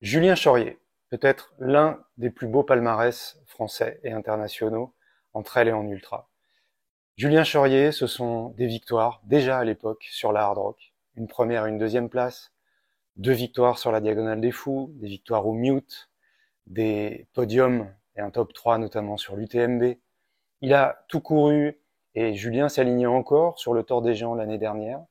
Julien Chaurier, peut-être l'un des plus beaux palmarès français et internationaux en trail et en ultra. Julien Chaurier, ce sont des victoires déjà à l'époque sur la Hard Rock, une première et une deuxième place, 2 victoires sur la Diagonale des Fous, des victoires au Mute, des podiums et un top 3 notamment sur l'UTMB. Il a tout couru et Julien s'alignait encore sur le Tour des Géants l'année dernière,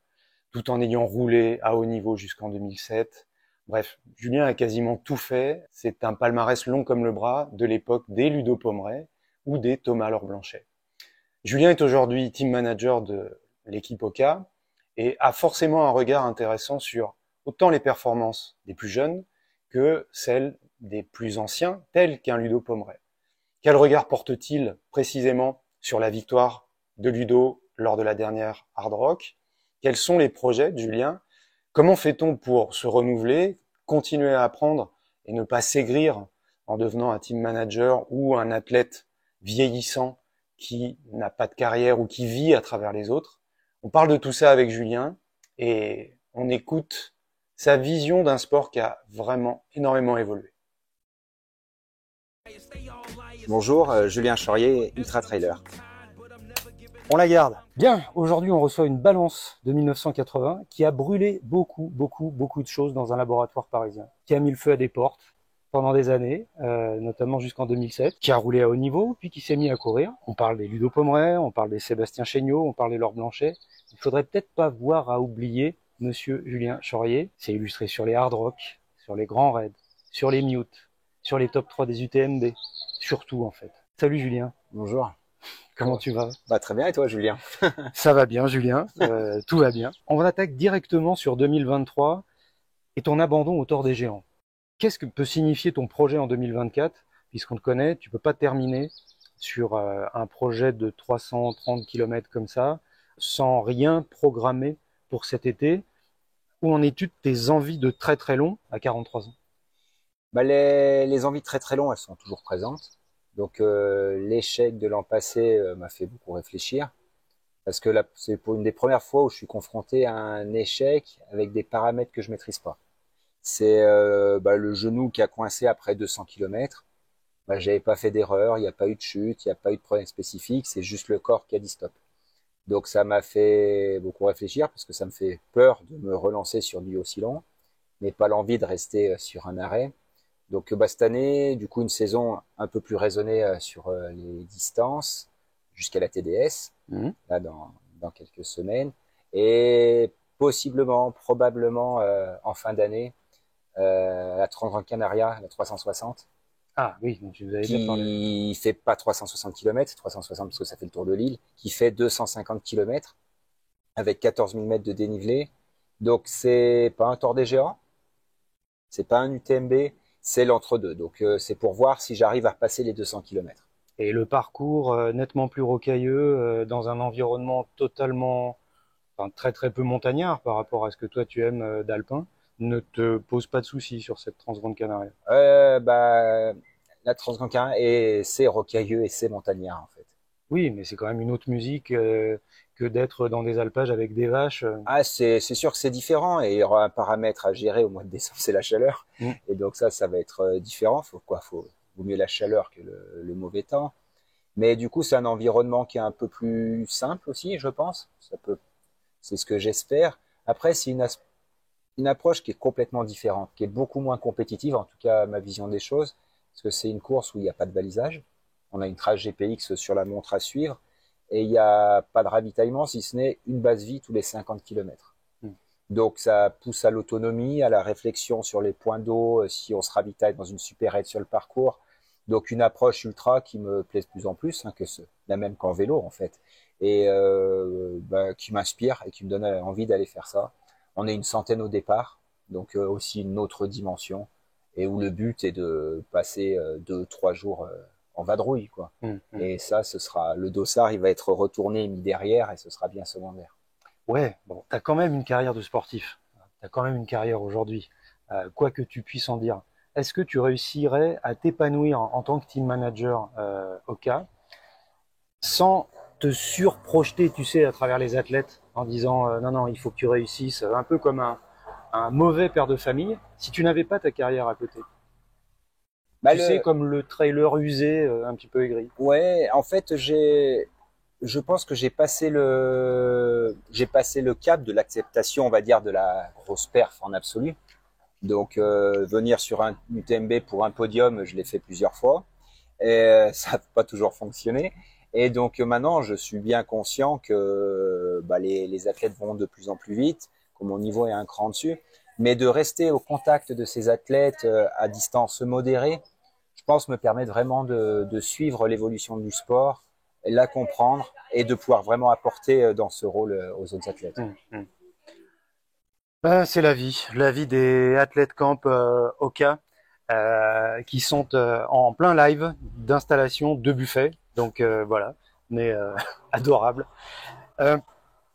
tout en ayant roulé à haut niveau jusqu'en 2007. Bref, Julien a quasiment tout fait. C'est un palmarès long comme le bras de l'époque des Ludo Pomeray ou des Thomas Laure Blanchet. Julien est aujourd'hui team manager de l'équipe Oka et a forcément un regard intéressant sur autant les performances des plus jeunes que celles des plus anciens, tels qu'un Ludo Pomeray. Quel regard porte-t-il précisément sur la victoire de Ludo lors de la dernière Hard Rock? Quels sont les projets de Julien? Comment fait-on pour se renouveler, continuer à apprendre et ne pas s'aigrir en devenant un team manager ou un athlète vieillissant qui n'a pas de carrière ou qui vit à travers les autres? On parle de tout ça avec Julien et on écoute sa vision d'un sport qui a vraiment énormément évolué. Bonjour, Julien Chaurier, Ultra Trailer. On la garde. Bien, aujourd'hui on reçoit une balance de 1980 qui a brûlé beaucoup de choses dans un laboratoire parisien, qui a mis le feu à des portes pendant des années, notamment jusqu'en 2007, qui a roulé à haut niveau, puis qui s'est mis à courir. On parle des Ludo Pomeray, on parle des Sébastien Chéniaud, on parle des Laure Blanchet. Il faudrait peut-être pas voir à oublier Monsieur Julien Chaurier. C'est illustré sur les hard rock, sur les grands raids, sur les mutes, sur les top 3 des UTMB, surtout en fait. Salut Julien. Bonjour. Comment tu vas? Très bien, et toi Julien? Ça va bien Julien, tout va bien. On attaque directement sur 2023 et ton abandon au Tour des Géants. Qu'est-ce que peut signifier ton projet en 2024? Puisqu'on te connaît, tu peux pas terminer sur un projet de 330 km comme ça, sans rien programmer pour cet été. Où en es-tu de tes envies de très très long à 43 ans? Les envies très longs, elles sont toujours présentes. Donc l'échec de l'an passé m'a fait beaucoup réfléchir. Parce que là, c'est pour une des premières fois où je suis confronté à un échec avec des paramètres que je maîtrise pas. C'est le genou qui a coincé après 200 km. J'avais pas fait d'erreur, il n'y a pas eu de chute, il n'y a pas eu de problème spécifique, c'est juste le corps qui a dit stop. Donc ça m'a fait beaucoup réfléchir parce que ça me fait peur de me relancer sur du aussi long, mais pas l'envie de rester sur un arrêt. Donc cette année, du coup, une saison un peu plus raisonnée sur les distances jusqu'à la TDS, là dans quelques semaines, et possiblement, probablement en fin d'année, la Transgran Canaria, la 360. Ah oui, donc tu nous avais déjà parlé. Qui fait pas 360 km, c'est 360 parce que ça fait le tour de l'île, qui fait 250 km avec 14 000 mètres de dénivelé. Donc c'est pas un Tour des Géants, c'est pas un UTMB, c'est l'entre-deux. Donc c'est pour voir si j'arrive à passer les 200 km. Et le parcours nettement plus rocailleux, dans un environnement totalement, enfin, très peu montagnard par rapport à ce que toi tu aimes d'alpin, ne te pose pas de soucis sur cette Transgrande Canaria. La Transgrande Canaria, et c'est rocailleux et c'est montagnard en fait. Oui, mais c'est quand même une autre musique que d'être dans des alpages avec des vaches. Ah, c'est sûr que c'est différent et il y aura un paramètre à gérer au mois de décembre, c'est la chaleur. Et donc ça va être différent. Vaut mieux la chaleur que le mauvais temps. Mais du coup, c'est un environnement qui est un peu plus simple aussi, je pense. C'est ce que j'espère. Après, c'est une approche qui est complètement différente, qui est beaucoup moins compétitive, en tout cas ma vision des choses, parce que c'est une course où il n'y a pas de balisage. On a une trace GPX sur la montre à suivre et il n'y a pas de ravitaillement si ce n'est une base vie tous les 50 km. Donc ça pousse à l'autonomie, à la réflexion sur les points d'eau, si on se ravitaille dans une supérette sur le parcours. Donc une approche ultra qui me plaît de plus en plus, la même qu'en vélo en fait, et qui m'inspire et qui me donne envie d'aller faire ça. On est une centaine au départ, donc aussi une autre dimension, et où le but est de passer 2-3 jours en vadrouille, quoi. Et ça, ce sera le dossard, il va être retourné et mis derrière, et ce sera bien secondaire. Ouais, bon, t'as quand même une carrière de sportif. T'as quand même une carrière aujourd'hui, quoi que tu puisses en dire. Est-ce que tu réussirais à t'épanouir en tant que team manager Oka sans te surprojeter, tu sais, à travers les athlètes en disant non, il faut que tu réussisses, un peu comme un mauvais père de famille si tu n'avais pas ta carrière à côté? Bah, Tu sais, comme le trailer usé, un petit peu aigri. Ouais, en fait, je pense que j'ai passé le cap de l'acceptation, on va dire, de la grosse perf en absolu. Donc, venir sur un UTMB pour un podium, je l'ai fait plusieurs fois. Et ça n'a pas toujours fonctionné. Et donc maintenant, je suis bien conscient que bah, les athlètes vont de plus en plus vite, que mon niveau est un cran dessus. Mais de rester au contact de ces athlètes à distance modérée, je pense me permettre vraiment de suivre l'évolution du sport, la comprendre et de pouvoir vraiment apporter dans ce rôle aux autres athlètes. Ben, c'est la vie des athlètes camp Oka qui sont en plein live d'installation de buffet. Donc voilà, mais adorable.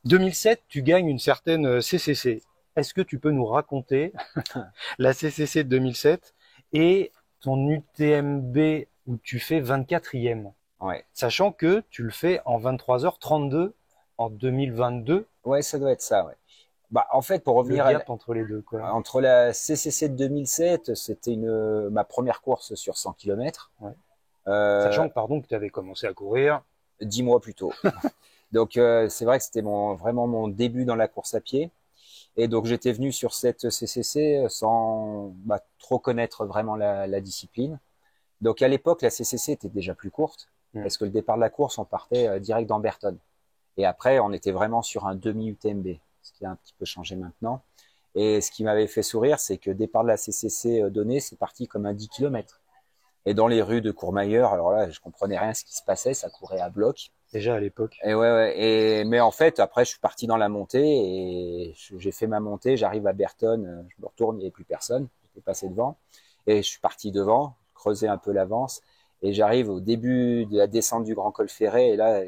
2007, tu gagnes une certaine CCC. Est-ce que tu peux nous raconter la CCC de 2007 et ton UTMB où tu fais 24e? Ouais. Sachant que tu le fais en 23h32 en 2022. Ouais, ça doit être ça, ouais. Bah, en fait, pour revenir le gap entre les deux, quoi. Entre la CCC de 2007, c'était ma première course sur 100 km. Ouais. Sachant que, pardon, que tu avais commencé à courir 10 mois plus tôt. Donc, c'est vrai que c'était vraiment mon début dans la course à pied. Et donc, j'étais venu sur cette CCC sans trop connaître vraiment la discipline. Donc, à l'époque, la CCC était déjà plus courte parce que le départ de la course, on partait direct d'Amberton. Et après, on était vraiment sur un demi-UTMB, ce qui a un petit peu changé maintenant. Et ce qui m'avait fait sourire, c'est que départ de la CCC donné, c'est parti comme un 10 km. Et dans les rues de Courmayeur, alors là, je comprenais rien ce qui se passait, ça courait à bloc. Déjà à l'époque. Et ouais. Mais en fait, après, je suis parti dans la montée et j'ai fait ma montée. J'arrive à Berton, je me retourne, il n'y avait plus personne. J'étais passé devant et je suis parti devant, creuser un peu l'avance. Et j'arrive au début de la descente du Grand Col Ferret et là,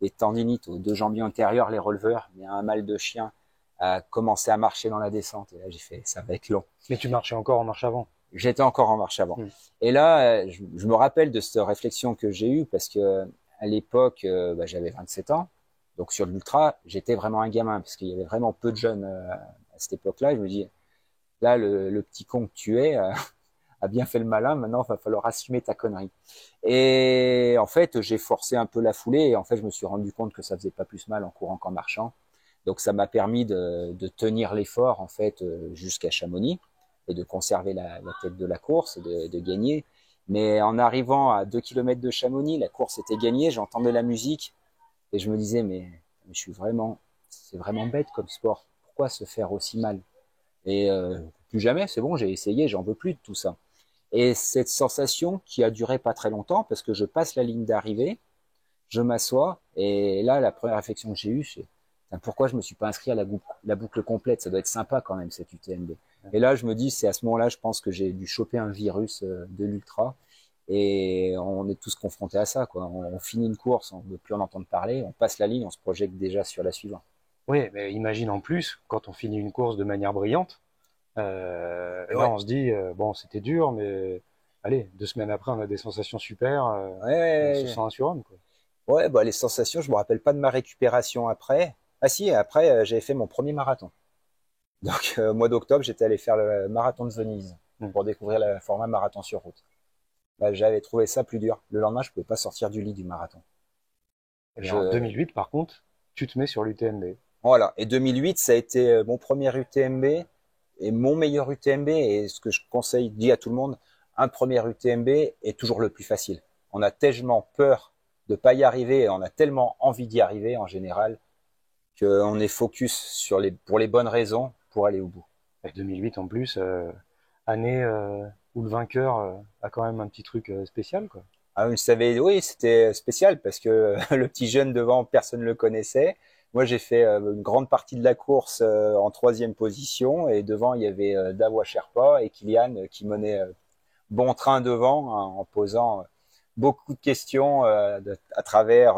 les tendinites aux deux jambiers antérieurs, les releveurs, il y a un mal de chien à commencer à marcher dans la descente. Et là, j'ai fait, ça va être long. Mais tu marchais encore en marche avant. J'étais encore en marche avant. Et là, je me rappelle de cette réflexion que j'ai eue parce que à l'époque, j'avais 27 ans. Donc sur l'ultra, j'étais vraiment un gamin parce qu'il y avait vraiment peu de jeunes à cette époque-là. Je me dis, là, le petit con que tu es a bien fait le malin. Maintenant, il va falloir assumer ta connerie. Et en fait, j'ai forcé un peu la foulée et en fait, je me suis rendu compte que ça faisait pas plus mal en courant qu'en marchant. Donc ça m'a permis de tenir l'effort en fait jusqu'à Chamonix et de conserver la tête de la course et de gagner. Mais en arrivant à 2 km de Chamonix, la course était gagnée, j'entendais la musique et je me disais mais c'est vraiment bête comme sport. Pourquoi se faire aussi mal? Et plus jamais, c'est bon, j'ai essayé, j'en veux plus de tout ça. Et cette sensation qui a duré pas très longtemps parce que je passe la ligne d'arrivée, je m'assois et là la première réflexion que j'ai eue, c'est pourquoi je me suis pas inscrit à la boucle complète? Ça doit être sympa quand même cette UTMB. Et là, je me dis, c'est à ce moment-là, je pense que j'ai dû choper un virus de l'ultra. Et on est tous confrontés à ça, quoi. On finit une course, on ne veut plus en entendre parler, on passe la ligne, on se projette déjà sur la suivante. Oui, mais imagine en plus, quand on finit une course de manière brillante, là on se dit, bon, c'était dur, mais allez, 2 semaines après, on a des sensations super, on se sent un surhomme, quoi. Ouais, bah, les sensations, je me rappelle pas de ma récupération après. Ah si, après, j'avais fait mon premier marathon. Donc, au mois d'octobre, j'étais allé faire le marathon de Venise pour découvrir le format marathon sur route. Bah, j'avais trouvé ça plus dur. Le lendemain, je pouvais pas sortir du lit du marathon. Et en 2008, par contre, tu te mets sur l'UTMB. Voilà. Et 2008, ça a été mon premier UTMB et mon meilleur UTMB. Et ce que je conseille, dis à tout le monde, un premier UTMB est toujours le plus facile. On a tellement peur de pas y arriver et on a tellement envie d'y arriver en général qu'on est focus pour les bonnes raisons pour aller au bout. Et 2008 en plus, année où le vainqueur a quand même un petit truc spécial, quoi. Ah, vous savez, oui, c'était spécial parce que le petit jeune devant, personne ne le connaissait. Moi, j'ai fait une grande partie de la course en 3e position et devant, il y avait Dawa Sherpa et Kylian qui menait bon train devant en posant beaucoup de questions à travers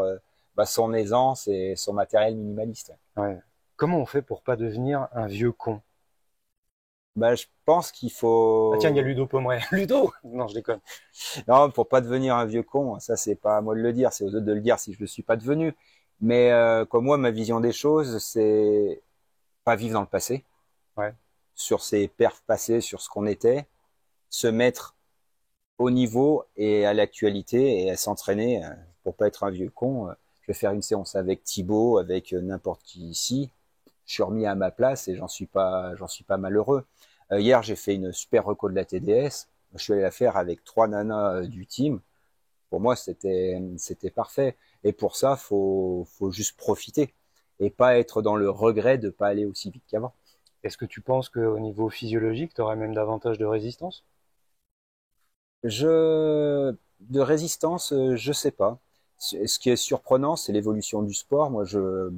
son aisance et son matériel minimaliste. Ouais. Comment on fait pour pas devenir un vieux con? Je pense qu'il faut... Ah tiens, il y a Ludo Pomeray. Ludo! Non, je déconne. Non, pour pas devenir un vieux con, ça c'est pas à moi de le dire, c'est aux autres de le dire si je le suis pas devenu. Mais comme moi, ma vision des choses, c'est pas vivre dans le passé. Ouais. sur ses perfs passés, sur ce qu'on était, se mettre au niveau et à l'actualité et à s'entraîner pour pas être un vieux con. Je vais faire une séance avec Thibaut, avec n'importe qui ici. Je suis remis à ma place et j'en suis pas malheureux. Hier, j'ai fait une super reco de la TDS. Je suis allé la faire avec 3 nanas du team. Pour moi, c'était parfait. Et pour ça, faut juste profiter et pas être dans le regret de pas aller aussi vite qu'avant. Est-ce que tu penses qu'au niveau physiologique, tu aurais même davantage de résistance? De résistance, je sais pas. Ce qui est surprenant, c'est l'évolution du sport. Moi,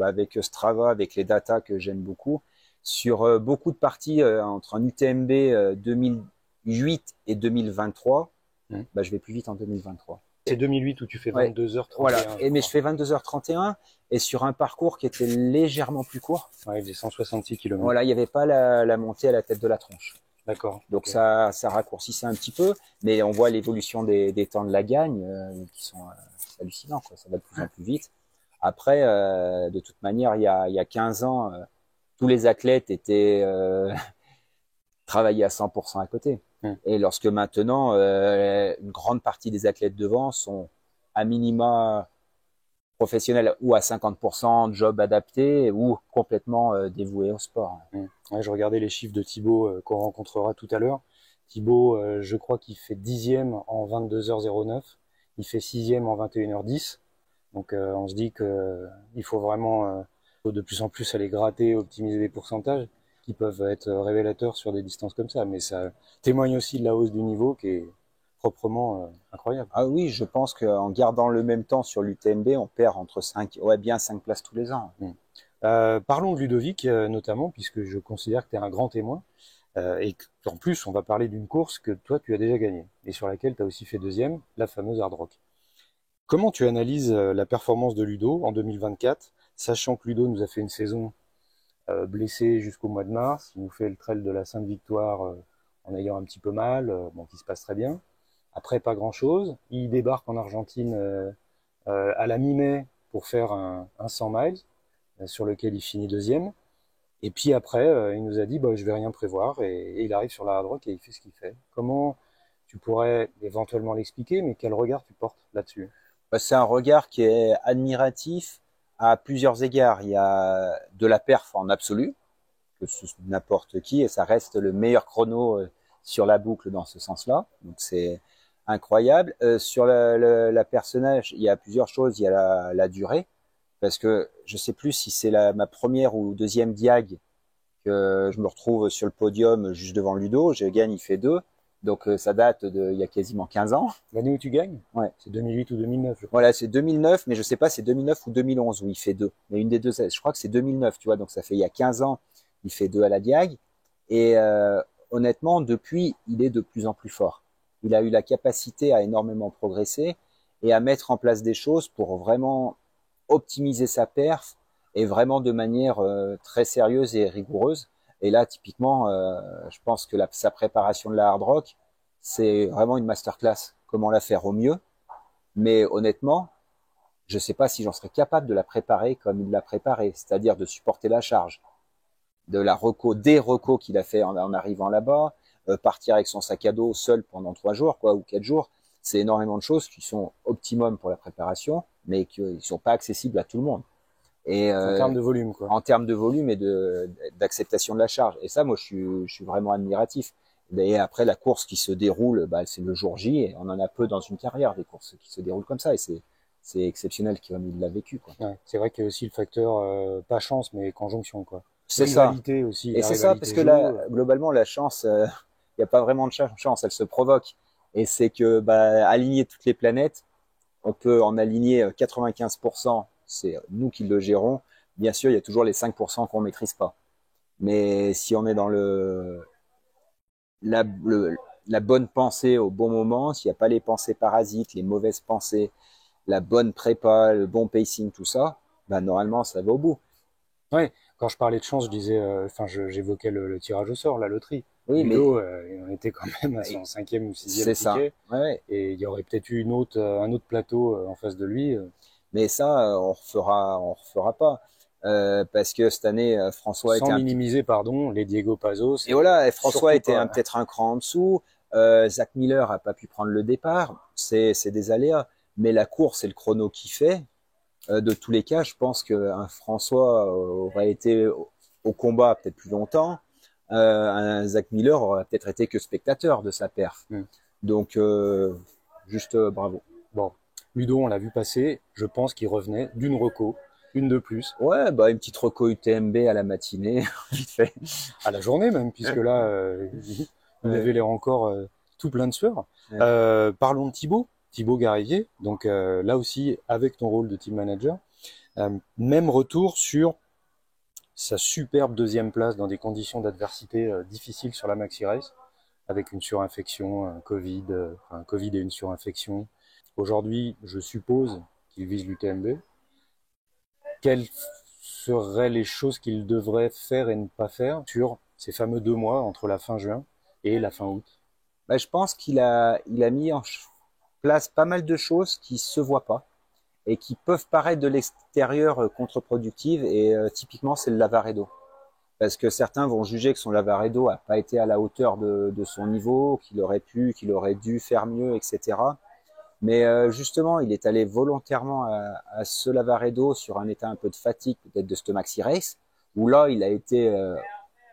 avec Strava, avec les datas que j'aime beaucoup, sur beaucoup de parties entre un UTMB 2008 et 2023, je vais plus vite en 2023. C'est 2008 où tu fais 22h31. Voilà. Mais je fais 22h31 et sur un parcours qui était légèrement plus court. Ouais, il faisait 166 km. Voilà, il n'y avait pas la montée à la tête de la tronche. D'accord. Donc ça raccourcissait un petit peu, mais on voit l'évolution des temps de la gagne qui sont hallucinants, quoi. Ça va de plus en plus vite. Après, de toute manière, il y a 15 ans, tous les athlètes étaient travaillaient à 100% à côté. Et lorsque maintenant, une grande partie des athlètes devant sont à minima professionnels ou à 50% job adapté ou complètement dévoués au sport. Ouais, je regardais les chiffres de Thibaut qu'on rencontrera tout à l'heure. Thibaut, je crois qu'il fait 10e en 22h09. Il fait 6e en 21h10. Donc on se dit que il faut vraiment de plus en plus aller gratter, optimiser les pourcentages qui peuvent être révélateurs sur des distances comme ça. Mais ça témoigne aussi de la hausse du niveau qui est proprement incroyable. Ah oui, je pense qu'en gardant le même temps sur l'UTMB, on perd entre 5 places tous les ans. Parlons de Ludovic notamment, puisque je considère que tu es un grand témoin. Et qu'en plus, on va parler d'une course que toi, tu as déjà gagnée et sur laquelle tu as aussi fait 2e, la fameuse Hard Rock. Comment tu analyses la performance de Ludo en 2024, sachant que Ludo nous a fait une saison blessé jusqu'au mois de mars, il nous fait le trail de la Sainte-Victoire en ayant un petit peu mal, qui se passe très bien. Après, pas grand-chose. Il débarque en Argentine à la mi-mai pour faire un 100 miles, sur lequel il finit 2e. Et puis après, il nous a dit je vais rien prévoir, et il arrive sur la Hard Rock et il fait ce qu'il fait. Comment tu pourrais éventuellement l'expliquer, mais quel regard tu portes là-dessus? C'est un regard qui est admiratif à plusieurs égards. Il y a de la perf en absolu, que n'importe qui, et ça reste le meilleur chrono sur la boucle dans ce sens-là. Donc c'est incroyable. Sur la personnage, il y a plusieurs choses. Il y a la durée, parce que je sais plus si c'est ma première ou deuxième diag que je me retrouve sur le podium juste devant Ludo. Je gagne, il fait 2. Donc ça date il y a quasiment 15 ans. L'année où tu gagnes? Ouais. C'est 2008 ou 2009, je crois. Voilà, c'est 2009, mais je sais pas, c'est 2009 ou 2011 où il fait 2. Mais une des deux, je crois que c'est 2009, tu vois. Donc ça fait il y a 15 ans, il fait 2 à la diag. Et honnêtement, depuis, il est de plus en plus fort. Il a eu la capacité à énormément progresser et à mettre en place des choses pour vraiment optimiser sa perf et vraiment de manière très sérieuse et rigoureuse. Et là, typiquement, je pense que sa préparation de la Hard Rock, c'est vraiment une masterclass. Comment la faire au mieux. Mais honnêtement, je ne sais pas si j'en serais capable de la préparer comme il l'a préparée, c'est-à-dire de supporter la charge, de la reco, des recos qu'il a fait en arrivant là-bas, partir avec son sac à dos seul pendant 3 jours, ou 4 jours. C'est énormément de choses qui sont optimum pour la préparation, mais qui ne sont pas accessibles à tout le monde. Et, en termes de volume, quoi. En termes de volume et d'acceptation de la charge. Et ça, moi, je suis vraiment admiratif. Et après, la course qui se déroule, c'est le jour J, et on en a peu dans une carrière, des courses qui se déroulent comme ça, et c'est exceptionnel comme il l'a vécu, quoi. Ouais, c'est vrai qu'il y a aussi le facteur, pas chance, mais conjonction, quoi. C'est ça. Aussi. Et c'est ça, parce que là, globalement, la chance, il n'y a pas vraiment de chance, elle se provoque. Et c'est que, aligner toutes les planètes, on peut en aligner 95%, c'est nous qui le gérons. Bien sûr, il y a toujours les 5% qu'on maîtrise pas. Mais si on est dans la bonne pensée au bon moment, s'il n'y a pas les pensées parasites, les mauvaises pensées, la bonne prépa, le bon pacing, tout ça, normalement, ça va au bout. Oui, quand je parlais de chance, je disais, j'évoquais le tirage au sort, la loterie. Oui, Ludo, il en était quand même à son 5e ou 6e ticket. Ça. Ouais. Et il y aurait peut-être eu un autre plateau en face de lui. Mais ça, on refera pas. parce que cette année, François Sans minimiser, pardon, les Diego Pazos. Et voilà, et François était pas... peut-être un cran en dessous. Zach Miller a pas pu prendre le départ. C'est des aléas. Mais la course et le chrono qu'il fait, de tous les cas, je pense qu'un François aurait été au combat peut-être plus longtemps. Un Zach Miller aurait peut-être été que spectateur de sa perf. Donc, juste bravo. Bon, Ludo, on l'a vu passer. Je pense qu'il revenait d'une reco, une de plus. Ouais, bah une petite reco UTMB à la matinée, vite fait. À la journée même, puisque là, il avait l'air encore tout plein de sueur. Parlons de Thibaut Garivier. Donc là aussi, avec ton rôle de team manager, même retour sur sa superbe deuxième place dans des conditions d'adversité difficiles sur la Maxi Race, avec une surinfection, un Covid et une surinfection. Aujourd'hui, je suppose qu'il vise l'UTMB. Quelles seraient les choses qu'il devrait faire et ne pas faire sur ces fameux 2 mois entre la fin juin et la fin août? Bah, je pense qu'il a mis en place pas mal de choses qui se voient pas et qui peuvent paraître de l'extérieur contre-productives, et typiquement c'est le Lavaredo. Parce que certains vont juger que son Lavaredo a pas été à la hauteur de son niveau, qu'il aurait dû faire mieux, etc. Mais justement, il est allé volontairement à ce Lavaredo sur un état un peu de fatigue, peut-être de ce Maxi Race, où là, il a été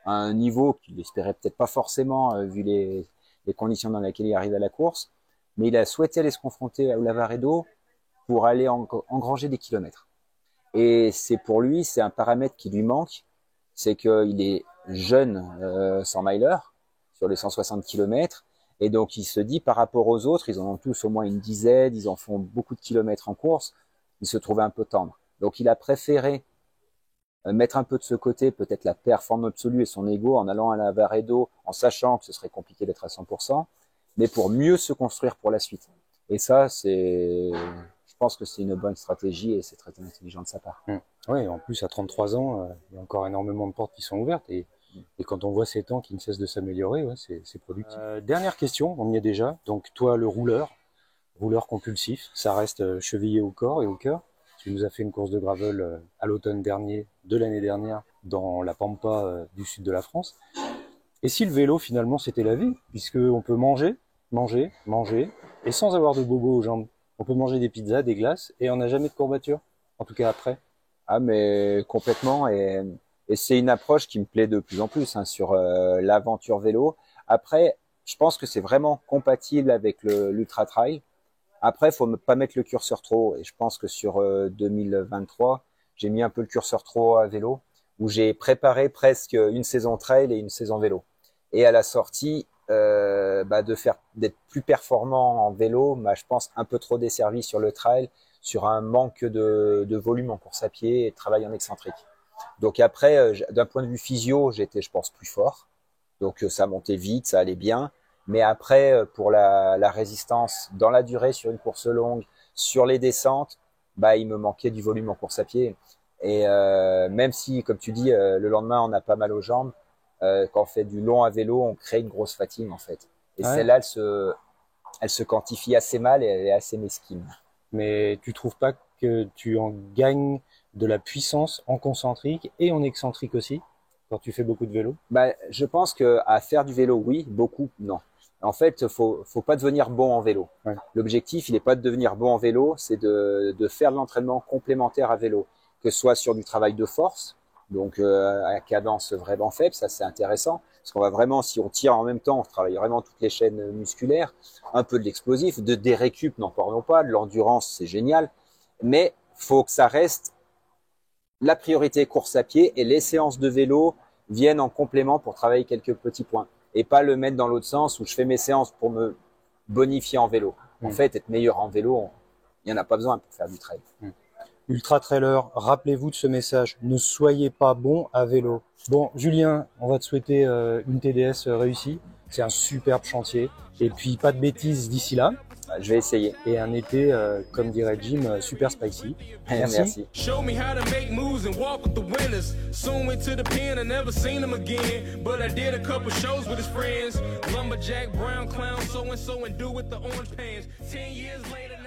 à un niveau qu'il espérait peut-être pas forcément, vu les conditions dans lesquelles il arrive à la course. Mais il a souhaité aller se confronter au Lavaredo pour aller engranger des kilomètres. Et c'est pour lui, c'est un paramètre qui lui manque, c'est qu'il est jeune 100 miler sur les 160 kilomètres. Et donc, il se dit, par rapport aux autres, ils en ont tous au moins une dizaine, ils en font beaucoup de kilomètres en course, il se trouvait un peu tendre. Donc, il a préféré mettre un peu de ce côté, peut-être la performance absolue et son ego, en allant à la Lavaredo, en sachant que ce serait compliqué d'être à 100%, mais pour mieux se construire pour la suite. Et ça, je pense que c'est une bonne stratégie et c'est très intelligent de sa part. Oui, en plus, à 33 ans, il y a encore énormément de portes qui sont ouvertes. Et quand on voit ces temps qui ne cessent de s'améliorer, ouais, c'est productif. Dernière question, on y est déjà. Donc toi, le rouleur compulsif, ça reste chevillé au corps et au cœur. Tu nous as fait une course de gravel à l'automne dernier, de l'année dernière, dans la Pampa du sud de la France. Et si le vélo, finalement, c'était la vie, puisqu'on peut manger, et sans avoir de bobo aux jambes. On peut manger des pizzas, des glaces, et on n'a jamais de courbature. En tout cas, après. Ah, mais complètement. Et c'est une approche qui me plaît de plus en plus sur l'aventure vélo. Après, je pense que c'est vraiment compatible avec l'ultra trail. Après, faut pas mettre le curseur trop haut. Et je pense que sur 2023, j'ai mis un peu le curseur trop haut à vélo, où j'ai préparé presque une saison trail et une saison vélo. Et à la sortie, d'être plus performant en vélo, je pense un peu trop desservi sur le trail, sur un manque de volume en course à pied et de travail en excentrique. Donc après, d'un point de vue physio, j'étais, je pense, plus fort. Donc ça montait vite, ça allait bien. Mais après, pour la résistance dans la durée sur une course longue, sur les descentes, il me manquait du volume en course à pied. Et même si, comme tu dis, le lendemain, on a pas mal aux jambes, quand on fait du long à vélo, on crée une grosse fatigue en fait. Et celle-là, elle se quantifie assez mal et elle est assez mesquine. Mais tu trouves pas que tu en gagnes de la puissance en concentrique et en excentrique aussi quand tu fais beaucoup de vélo? Je pense que à faire du vélo, oui, beaucoup, non. En fait, faut pas devenir bon en vélo. Ouais. L'objectif, il n'est pas de devenir bon en vélo, c'est de faire de l'entraînement complémentaire à vélo, que ce soit sur du travail de force, donc à cadence vraiment faible, ça c'est intéressant, parce qu'on va vraiment, si on tire en même temps, on travaille vraiment toutes les chaînes musculaires, un peu de l'explosif, des récup, n'en parlons pas, de l'endurance, c'est génial, mais faut que ça reste la priorité course à pied et les séances de vélo viennent en complément pour travailler quelques petits points et pas le mettre dans l'autre sens où je fais mes séances pour me bonifier en vélo. En fait, être meilleur en vélo, il n'y en a pas besoin pour faire du trail. Ultra trailer, rappelez-vous de ce message, ne soyez pas bon à vélo. Bon, Julien, on va te souhaiter une TDS réussie. C'est un superbe chantier. Et puis, pas de bêtises d'ici là. Je vais essayer. Et un été, comme dirait Jim, super spicy. Merci. Show me how to make moves and walk with the winners. Soon went to the pen, I never seen him again. But I did a couple shows with his friends. Lumberjack, brown clown, so and do with the orange pants. 10 years later.